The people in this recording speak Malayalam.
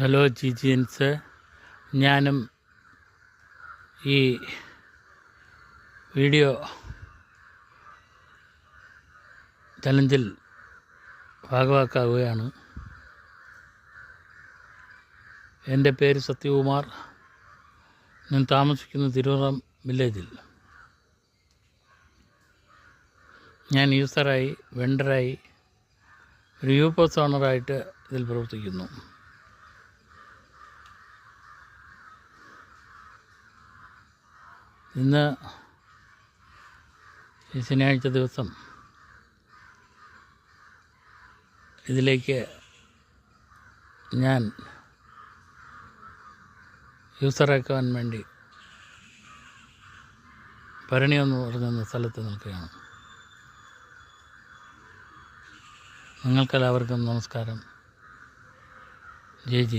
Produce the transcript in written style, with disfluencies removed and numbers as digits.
ഹലോ ജിജിൻസ്, ഞാനും ഈ വീഡിയോ ചലഞ്ചിൽ ഭാഗവാക്കാവുകയാണ്. എൻ്റെ പേര് സത്യകുമാർ. ഞാൻ താമസിക്കുന്ന തിരുവറം വില്ലേജിൽ. ഞാൻ യൂസറായി, വെണ്ടറായി, ഒരു യൂപോസ് ഓണറായിട്ട് ഇതിൽ പ്രവർത്തിക്കുന്നു. ഇന്ന് ഈ ശനിയാഴ്ച ദിവസം ഇതിലേക്ക് ഞാൻ യൂസറാക്കാൻ വേണ്ടി ഭരണി എന്ന് പറയുന്ന സ്ഥലത്ത് നിൽക്കുകയാണ്. നിങ്ങൾക്കെല്ലാവർക്കും നമസ്കാരം. ജയ് ജി.